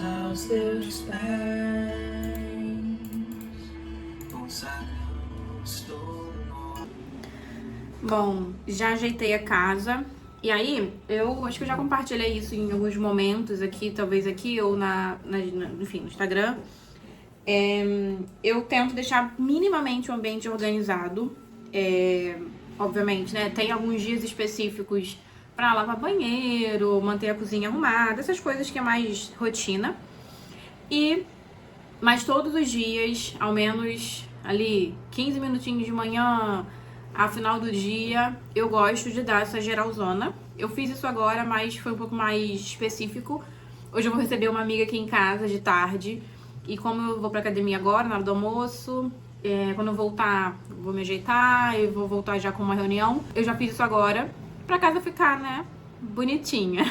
aos teus pés, consagramos todo nós. Bom, já ajeitei a casa. E aí, eu acho que eu já compartilhei isso em alguns momentos aqui, talvez aqui ou enfim, no Instagram. Eu tento deixar minimamente o ambiente organizado. Obviamente, né? Tem alguns dias específicos pra lavar banheiro, manter a cozinha arrumada, essas coisas que é mais rotina. Mas todos os dias, ao menos ali 15 minutinhos de manhã, ao final do dia, eu gosto de dar essa geralzona. Eu fiz isso agora, mas foi um pouco mais específico. Hoje eu vou receber uma amiga aqui em casa de tarde. E como eu vou pra academia agora, na hora do almoço, quando eu voltar, vou me ajeitar, eu vou voltar já com uma reunião. Eu já fiz isso agora, pra casa ficar, né, bonitinha.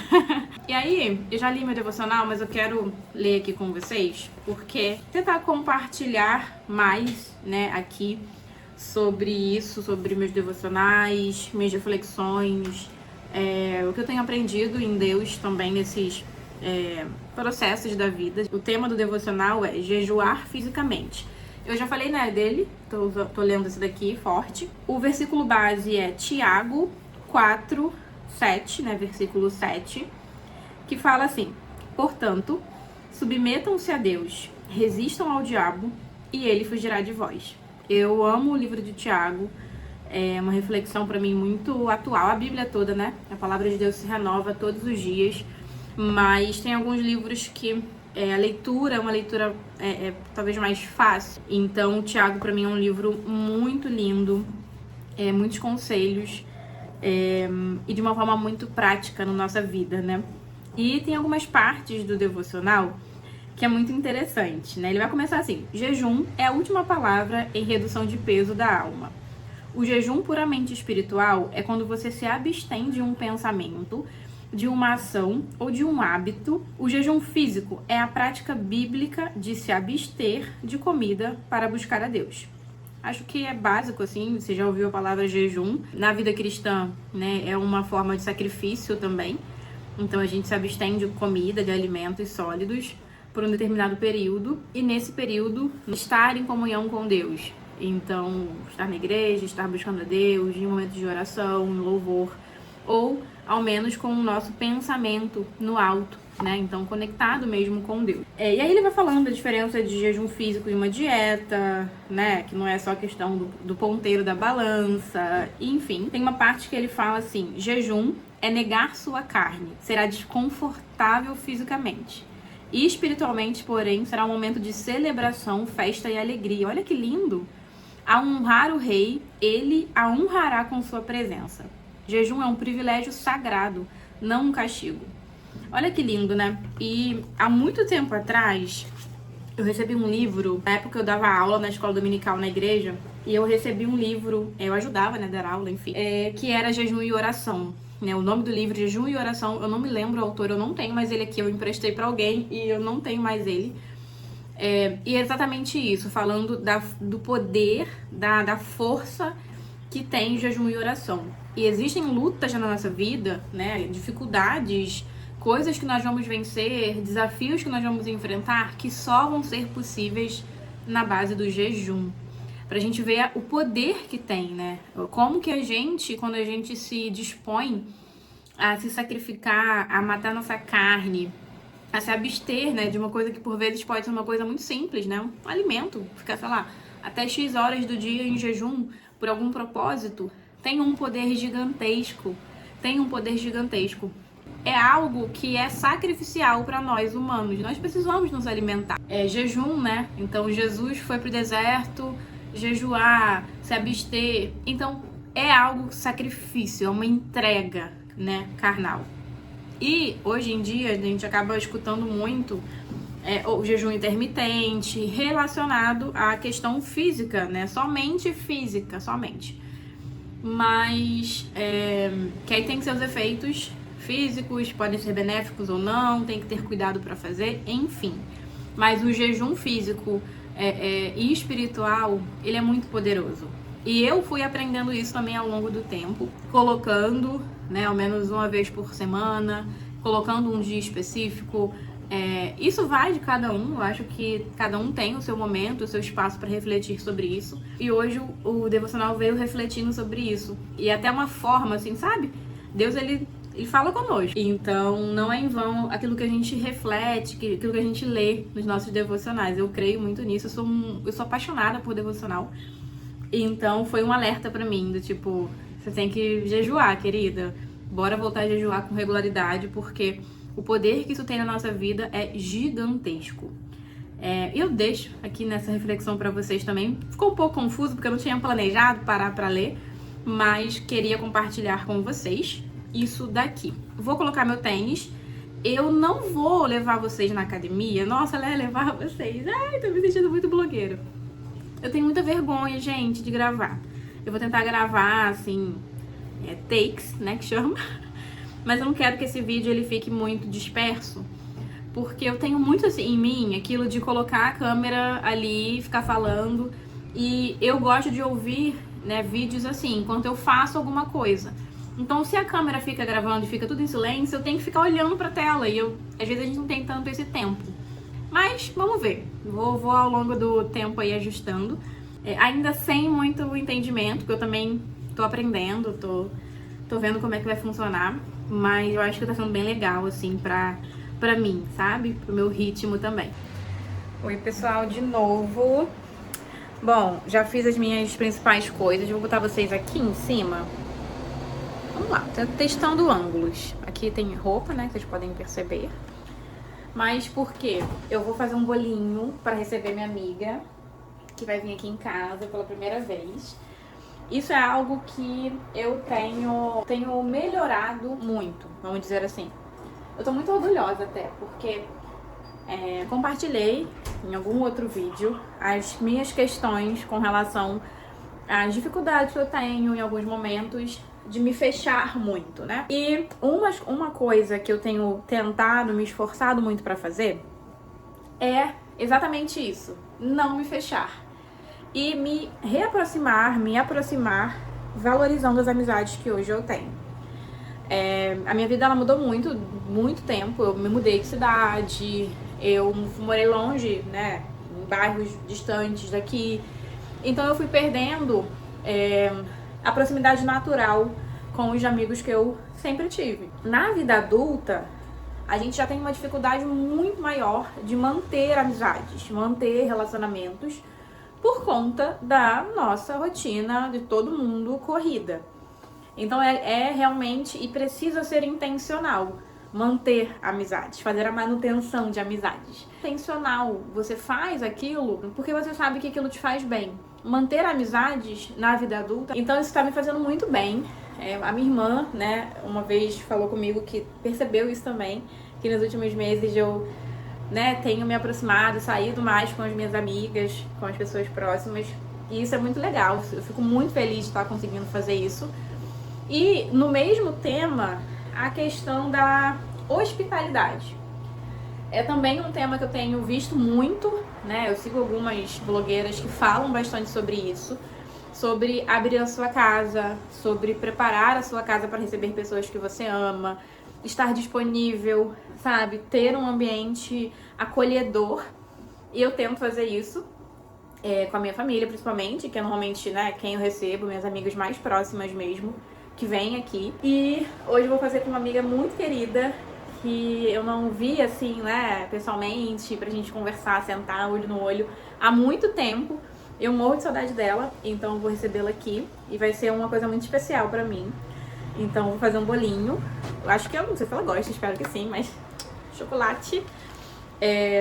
E aí, eu já li meu devocional, mas eu quero ler aqui com vocês, porque tentar compartilhar mais, né, aqui sobre isso, sobre meus devocionais, minhas reflexões, o que eu tenho aprendido em Deus também nesses processos da vida. O tema do devocional é jejuar fisicamente. Eu já falei, né, dele, tô lendo esse daqui, forte. O versículo base é Tiago 4:7, né, versículo 7, que fala assim: portanto, submetam-se a Deus, resistam ao diabo e ele fugirá de vós. Eu amo o livro de Tiago, é uma reflexão para mim muito atual. A Bíblia toda, né? A palavra de Deus se renova todos os dias, mas tem alguns livros que a leitura é uma leitura talvez mais fácil. Então, o Tiago para mim é um livro muito lindo, muitos conselhos e de uma forma muito prática na nossa vida, né? E tem algumas partes do devocional que é muito interessante, né? Ele vai começar assim: jejum é a última palavra em redução de peso da alma. O jejum puramente espiritual é quando você se abstém de um pensamento, de uma ação ou de um hábito. O jejum físico é a prática bíblica de se abster de comida para buscar a Deus. Acho que é básico, assim, você já ouviu a palavra jejum. Na vida cristã, né, é uma forma de sacrifício também. Então a gente se abstém de comida, de alimentos sólidos por um determinado período, e nesse período estar em comunhão com Deus. Então, estar na igreja, estar buscando a Deus, em momentos de oração, em louvor, ou ao menos com o nosso pensamento no alto, né? Então, conectado mesmo com Deus. E aí ele vai falando da diferença de jejum físico e uma dieta, né? Que não é só a questão do ponteiro da balança, enfim. Tem uma parte que ele fala assim: jejum é negar sua carne, será desconfortável fisicamente. E espiritualmente, porém, será um momento de celebração, festa e alegria. Olha que lindo! A honrar o rei, ele a honrará com sua presença. Jejum é um privilégio sagrado, não um castigo. Olha que lindo, né? E há muito tempo atrás, eu recebi um livro, na época eu dava aula na escola dominical na igreja, e eu recebi um livro, eu ajudava, né, dar aula, enfim, que era Jejum e Oração. O nome do livro, Jejum e Oração, eu não me lembro o autor, eu não tenho mais ele aqui, eu emprestei pra alguém e eu não tenho mais ele. E é exatamente isso, falando do poder, da força que tem jejum e oração. E existem lutas na nossa vida, né, dificuldades, coisas que nós vamos vencer, desafios que nós vamos enfrentar, que só vão ser possíveis na base do jejum. Pra gente ver o poder que tem, né? Como que a gente, quando a gente se dispõe a se sacrificar, a matar nossa carne, a se abster, né, de uma coisa que por vezes pode ser uma coisa muito simples, né? Um alimento, ficar, sei lá, até X horas do dia em jejum por algum propósito, tem um poder gigantesco. É algo que é sacrificial para nós humanos. Nós precisamos nos alimentar. É jejum, né? Então Jesus foi pro deserto jejuar, se abster. Então é algo sacrifício, é uma entrega, né, carnal. E hoje em dia a gente acaba escutando muito o jejum intermitente relacionado à questão física, né? Somente física, somente. Mas que aí tem seus efeitos físicos, podem ser benéficos ou não, tem que ter cuidado para fazer, enfim. Mas o jejum físico e espiritual, ele é muito poderoso. E eu fui aprendendo isso também ao longo do tempo, colocando, né, ao menos uma vez por semana, colocando um dia específico, Isso vai de cada um, eu acho que cada um tem o seu momento, o seu espaço para refletir sobre isso. E hoje o devocional veio refletindo sobre isso. E é até uma forma, assim, sabe? Deus, ele fala conosco. Então, não é em vão aquilo que a gente reflete, aquilo que a gente lê nos nossos devocionais. Eu creio muito nisso, eu sou apaixonada por devocional. Então, foi um alerta pra mim, do tipo, você tem que jejuar, querida. Bora voltar a jejuar com regularidade, porque o poder que isso tem na nossa vida é gigantesco. Eu deixo aqui nessa reflexão pra vocês também. Ficou um pouco confuso, porque eu não tinha planejado parar pra ler, mas queria compartilhar com vocês isso daqui. Vou colocar meu tênis. Eu não vou levar vocês na academia. Nossa, levar vocês. Ai, tô me sentindo muito blogueira. Eu tenho muita vergonha, gente, de gravar. Eu vou tentar gravar, assim, takes, né, que chama. Mas eu não quero que esse vídeo ele fique muito disperso. Porque eu tenho muito, assim, em mim, aquilo de colocar a câmera ali, ficar falando. E eu gosto de ouvir, né, vídeos assim, enquanto eu faço alguma coisa. Então, se a câmera fica gravando e fica tudo em silêncio, eu tenho que ficar olhando pra tela. E às vezes a gente não tem tanto esse tempo. Mas, vamos ver. Vou ao longo do tempo aí ajustando. Ainda sem muito entendimento, porque eu também tô aprendendo, tô vendo como é que vai funcionar. Mas eu acho que tá sendo bem legal, assim, pra mim, sabe? Pro meu ritmo também. Oi, pessoal, de novo. Bom, já fiz as minhas principais coisas. Vou botar vocês aqui em cima. Vamos lá, tô testando ângulos. Aqui tem roupa, né, que vocês podem perceber. Mas por quê? Eu vou fazer um bolinho pra receber minha amiga, que vai vir aqui em casa pela primeira vez. Isso é algo que eu tenho melhorado muito, vamos dizer assim. Eu tô muito orgulhosa até, porque compartilhei em algum outro vídeo as minhas questões com relação às dificuldades que eu tenho em alguns momentos de me fechar muito, né? E uma coisa que eu tenho tentado, me esforçado muito pra fazer é exatamente isso, não me fechar. E me aproximar, valorizando as amizades que hoje eu tenho. A minha vida ela mudou muito, muito tempo. Eu me mudei de cidade, eu morei longe, né, em bairros distantes daqui. Então eu fui perdendo a proximidade natural com os amigos que eu sempre tive. Na vida adulta, a gente já tem uma dificuldade muito maior de manter amizades, manter relacionamentos, por conta da nossa rotina de todo mundo corrida. Então realmente, e precisa ser intencional, manter amizades, fazer a manutenção de amizades. Intencional, você faz aquilo porque você sabe que aquilo te faz bem. Manter amizades na vida adulta, então isso tá me fazendo muito bem. A minha irmã, né, uma vez falou comigo que percebeu isso também, que nos últimos meses eu tenho me aproximado, saído mais com as minhas amigas, com as pessoas próximas. E isso é muito legal, eu fico muito feliz de estar conseguindo fazer isso. E no mesmo tema, a questão da hospitalidade. É também um tema que eu tenho visto muito, né? Eu sigo algumas blogueiras que falam bastante sobre isso. Sobre abrir a sua casa, sobre preparar a sua casa para receber pessoas que você ama, estar disponível, sabe? Ter um ambiente acolhedor. E eu tento fazer isso com a minha família, principalmente, que é normalmente, né, quem eu recebo, minhas amigas mais próximas mesmo, que vêm aqui. E hoje eu vou fazer com uma amiga muito querida, que eu não vi, assim, né, pessoalmente, pra gente conversar, sentar olho no olho, há muito tempo. Eu morro de saudade dela, então eu vou recebê-la aqui. E vai ser uma coisa muito especial pra mim. Então eu vou fazer um bolinho. Eu acho que eu não sei se ela gosta, espero que sim, mas chocolate.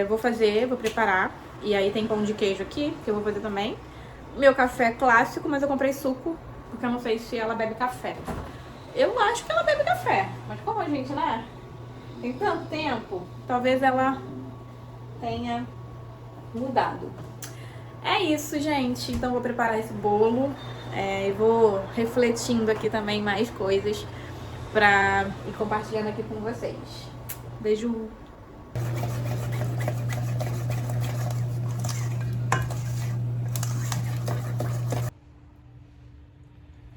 Vou preparar. E aí tem pão de queijo aqui, que eu vou fazer também. Meu café clássico, mas eu comprei suco, porque eu não sei se ela bebe café. Eu acho que ela bebe café, mas como a gente, né, tem tanto tempo, talvez ela tenha mudado. É isso, gente. Então vou preparar esse bolo e vou refletindo aqui também mais coisas pra ir compartilhando aqui com vocês. Beijo!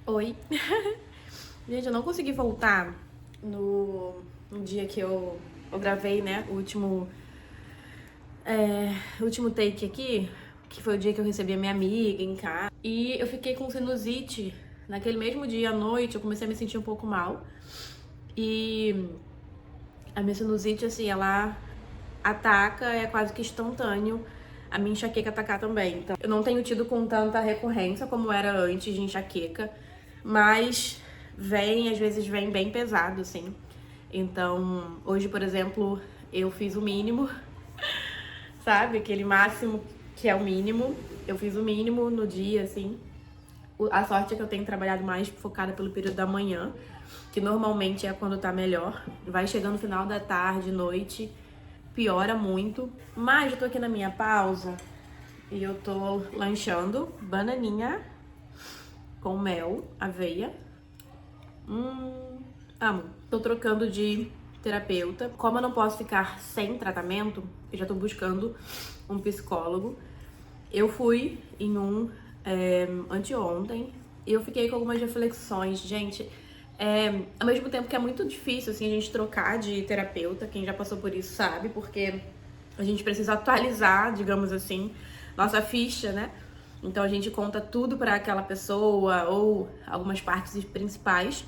Oi! Gente, eu não consegui voltar no dia que eu gravei, né, o último Último take aqui, que foi o dia que eu recebi a minha amiga em casa. E eu fiquei com sinusite. Naquele mesmo dia à noite, eu comecei a me sentir um pouco mal. E a minha sinusite, assim, ela ataca, é quase que instantâneo. A minha enxaqueca atacar também. Então, eu não tenho tido com tanta recorrência como era antes de enxaqueca. Mas às vezes vem bem pesado, assim. Então, hoje, por exemplo, eu fiz o mínimo, sabe? Aquele máximo que é o mínimo. Eu fiz o mínimo no dia, assim. A sorte é que eu tenho trabalhado mais focada pelo período da manhã, que normalmente é quando tá melhor. Vai chegando no final da tarde, noite, piora muito. Mas eu tô aqui na minha pausa e eu tô lanchando bananinha com mel, aveia. Amo. Tô trocando de terapeuta. Como eu não posso ficar sem tratamento, eu já tô buscando um psicólogo. Eu fui em um anteontem e eu fiquei com algumas reflexões. Gente, ao mesmo tempo que é muito difícil assim, a gente trocar de terapeuta, quem já passou por isso sabe, porque a gente precisa atualizar, digamos assim, nossa ficha, né? Então a gente conta tudo para aquela pessoa ou algumas partes principais.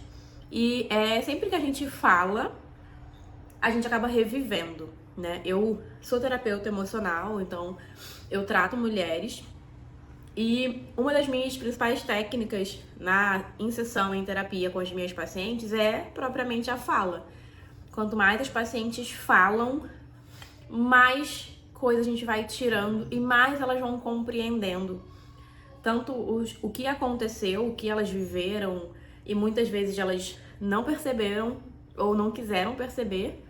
E sempre que a gente fala, a gente acaba revivendo, né? Eu sou terapeuta emocional, então eu trato mulheres. E uma das minhas principais técnicas em sessão, em terapia com as minhas pacientes é propriamente a fala. Quanto mais as pacientes falam, mais coisa a gente vai tirando e mais elas vão compreendendo. Tanto o que aconteceu, o que elas viveram, e muitas vezes elas não perceberam ou não quiseram perceber,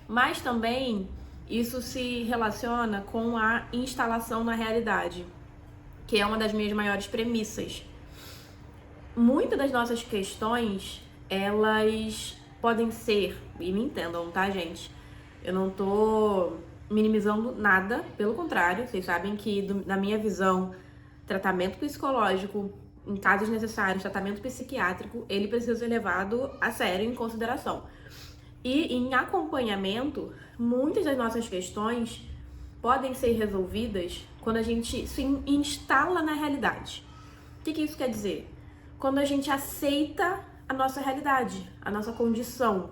mas também isso se relaciona com a instalação na realidade, que é uma das minhas maiores premissas. Muitas das nossas questões, elas podem ser, e me entendam, tá, gente? Eu não tô minimizando nada, pelo contrário, vocês sabem que, na minha visão, tratamento psicológico, em casos necessários, tratamento psiquiátrico, ele precisa ser levado a sério, em consideração. E em acompanhamento, muitas das nossas questões podem ser resolvidas quando a gente se instala na realidade. O que isso quer dizer? Quando a gente aceita a nossa realidade, a nossa condição,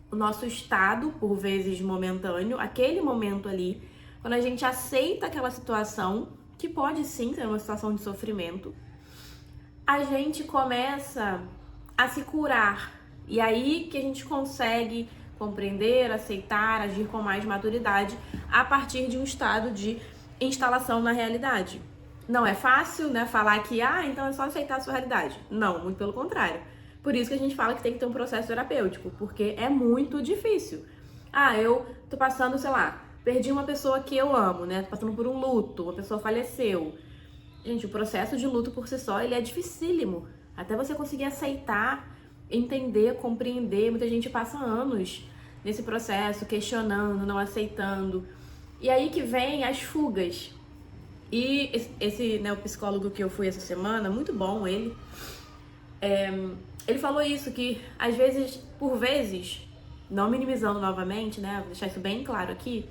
o nosso estado, por vezes momentâneo, aquele momento ali, quando a gente aceita aquela situação, que pode sim ser uma situação de sofrimento, a gente começa a se curar. E aí que a gente consegue compreender, aceitar, agir com mais maturidade a partir de um estado de instalação na realidade. Não é fácil, né, falar que, então é só aceitar a sua realidade. Não, muito pelo contrário. Por isso que a gente fala que tem que ter um processo terapêutico, porque é muito difícil. Eu tô passando, sei lá, perdi uma pessoa que eu amo, né, tô passando por um luto, uma pessoa faleceu. Gente, o processo de luto por si só, ele é dificílimo. Até você conseguir aceitar, entender, compreender. Muita gente passa anos nesse processo, questionando, não aceitando. E aí que vem as fugas. E esse, né, o psicólogo que eu fui essa semana, muito bom ele, ele falou isso, que às vezes, por vezes, não minimizando novamente, né, vou deixar isso bem claro aqui,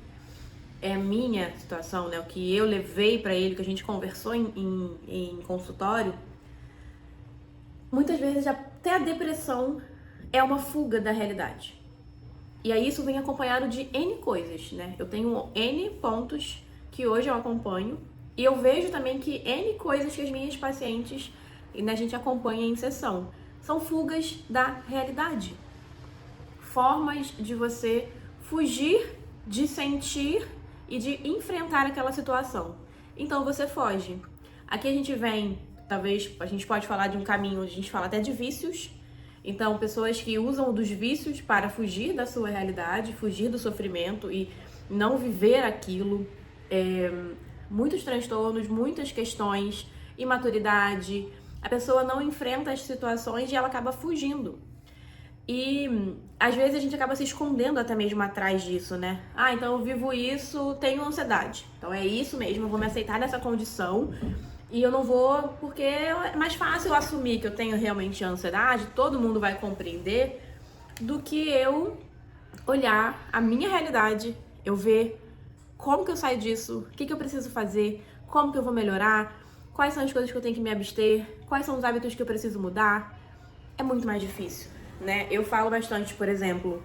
é a minha situação, né, o que eu levei pra ele, que a gente conversou em consultório, muitas vezes até a depressão é uma fuga da realidade. E aí isso vem acompanhado de N coisas, né? Eu tenho N pontos que hoje eu acompanho e eu vejo também que N coisas que as minhas pacientes, né, a gente acompanha em sessão, são fugas da realidade. Formas de você fugir de sentir e de enfrentar aquela situação. Então você foge. Aqui a gente vem, talvez a gente pode falar de um caminho onde a gente fala até de vícios. Então, pessoas que usam dos vícios para fugir da sua realidade, fugir do sofrimento e não viver aquilo. Muitos transtornos, muitas questões, imaturidade. A pessoa não enfrenta as situações e ela acaba fugindo. E às vezes a gente acaba se escondendo até mesmo atrás disso, né? Então eu vivo isso, tenho ansiedade. Então é isso mesmo, eu vou me aceitar nessa condição. E eu não vou, porque é mais fácil eu assumir que eu tenho realmente ansiedade, todo mundo vai compreender, do que eu olhar a minha realidade, eu ver como que eu saio disso, o que eu preciso fazer, como que eu vou melhorar, quais são as coisas que eu tenho que me abster, quais são os hábitos que eu preciso mudar, é muito mais difícil, né? Eu falo bastante, por exemplo,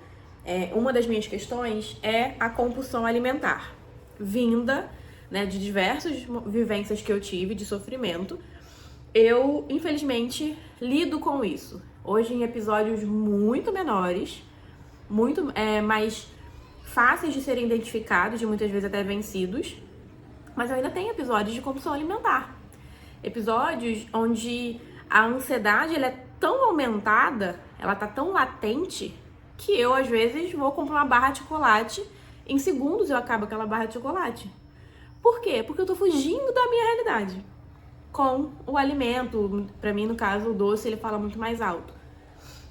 uma das minhas questões é a compulsão alimentar, vinda, né, de diversas vivências que eu tive de sofrimento. Eu, infelizmente, lido com isso. Hoje em episódios muito menores, muito mais fáceis de serem identificados e muitas vezes até vencidos, mas eu ainda tenho episódios de compulsão alimentar. Episódios onde a ansiedade ela é tão aumentada, ela tá tão latente, que eu às vezes vou comprar uma barra de chocolate, em segundos eu acabo aquela barra de chocolate. Por quê? Porque eu tô fugindo da minha realidade com o alimento. Pra mim, no caso, o doce, ele fala muito mais alto.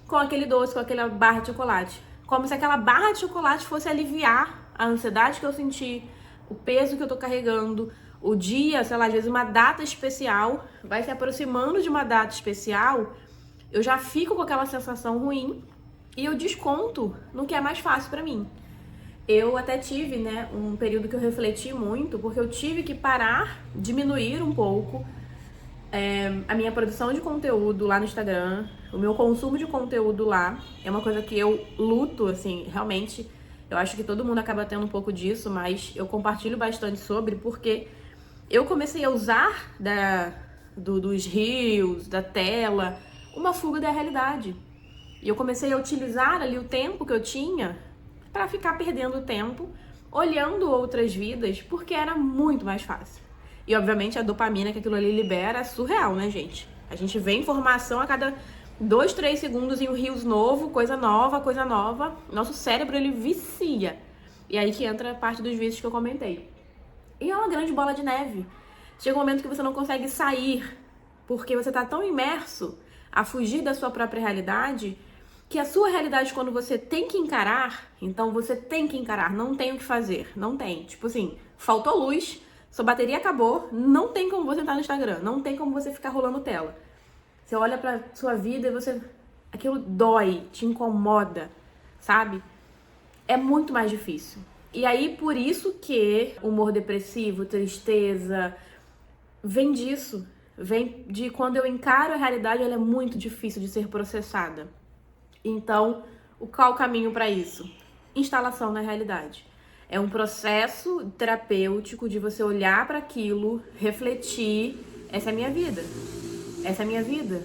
Com aquele doce, com aquela barra de chocolate. Como se aquela barra de chocolate fosse aliviar a ansiedade que eu senti, o peso que eu tô carregando, o dia, sei lá, às vezes uma data especial, vai se aproximando de uma data especial, eu já fico com aquela sensação ruim e eu desconto no que é mais fácil pra mim. Eu até tive, né, um período que eu refleti muito, porque eu tive que parar, diminuir um pouco a minha produção de conteúdo lá no Instagram, o meu consumo de conteúdo lá. É uma coisa que eu luto, assim, realmente. Eu acho que todo mundo acaba tendo um pouco disso, mas eu compartilho bastante sobre, porque eu comecei a usar dos reels, da tela, uma fuga da realidade. E eu comecei a utilizar ali o tempo que eu tinha para ficar perdendo tempo, olhando outras vidas, porque era muito mais fácil. E, obviamente, a dopamina que aquilo ali libera é surreal, né, gente? A gente vê informação a cada 2, 3 segundos em um reels novo, coisa nova, coisa nova. Nosso cérebro, ele vicia. E aí que entra a parte dos vícios que eu comentei. E é uma grande bola de neve. Chega um momento que você não consegue sair, porque você tá tão imerso a fugir da sua própria realidade, que a sua realidade, quando você tem que encarar, então você tem que encarar, não tem o que fazer, não tem. Tipo assim, faltou luz, sua bateria acabou, não tem como você entrar no Instagram, não tem como você ficar rolando tela. Você olha pra sua vida e aquilo dói, te incomoda, sabe? É muito mais difícil. E aí, por isso que humor depressivo, tristeza, vem disso. Vem de quando eu encaro a realidade, ela é muito difícil de ser processada. Então, qual o caminho para isso? Instalação na realidade. É um processo terapêutico de você olhar para aquilo, refletir, essa é a minha vida. Essa é a minha vida.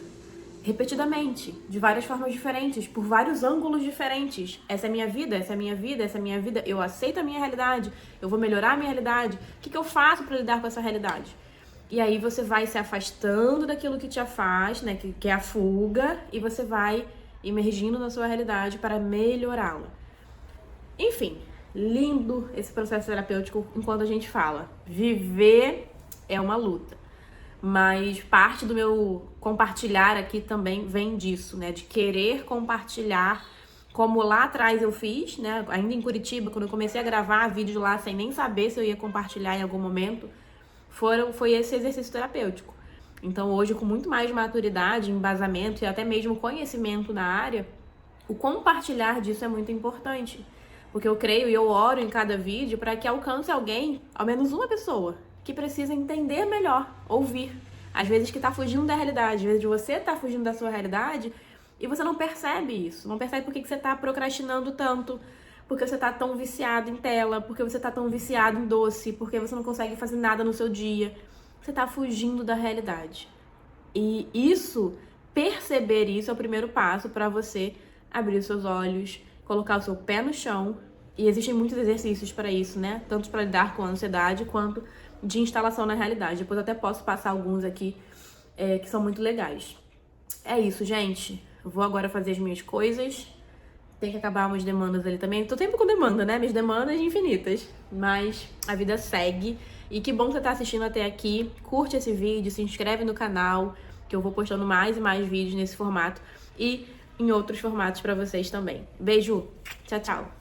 Repetidamente, de várias formas diferentes, por vários ângulos diferentes. Essa é a minha vida, essa é a minha vida, essa é a minha vida. Eu aceito a minha realidade, eu vou melhorar a minha realidade. O que eu faço para lidar com essa realidade? E aí você vai se afastando daquilo que te afasta, né, que é a fuga, e você vai imergindo na sua realidade para melhorá-la. Enfim, lindo esse processo terapêutico enquanto a gente fala. Viver é uma luta. Mas parte do meu compartilhar aqui também vem disso, né? De querer compartilhar, como lá atrás eu fiz, né? Ainda em Curitiba, quando eu comecei a gravar vídeos lá sem nem saber se eu ia compartilhar em algum momento, foi esse exercício terapêutico. Então hoje, com muito mais maturidade, embasamento e até mesmo conhecimento na área, o compartilhar disso é muito importante. Porque eu creio e eu oro em cada vídeo para que alcance alguém, ao menos uma pessoa, que precisa entender melhor, ouvir. Às vezes que tá fugindo da realidade, às vezes você tá fugindo da sua realidade e você não percebe isso. Não percebe por que você tá procrastinando tanto, porque você tá tão viciado em tela, porque você tá tão viciado em doce, porque você não consegue fazer nada no seu dia. Você tá fugindo da realidade. E perceber isso é o primeiro passo para você abrir os seus olhos, colocar o seu pé no chão. E existem muitos exercícios para isso, né? Tanto para lidar com a ansiedade quanto de instalação na realidade. Depois eu até posso passar alguns aqui que são muito legais. É isso, gente. Eu vou agora fazer as minhas coisas. Tem que acabar umas demandas ali também. Tô sempre com demanda, né? Minhas demandas infinitas. Mas a vida segue. E que bom que você tá assistindo até aqui. Curte esse vídeo, se inscreve no canal, que eu vou postando mais e mais vídeos nesse formato. E em outros formatos pra vocês também. Beijo. Tchau, tchau.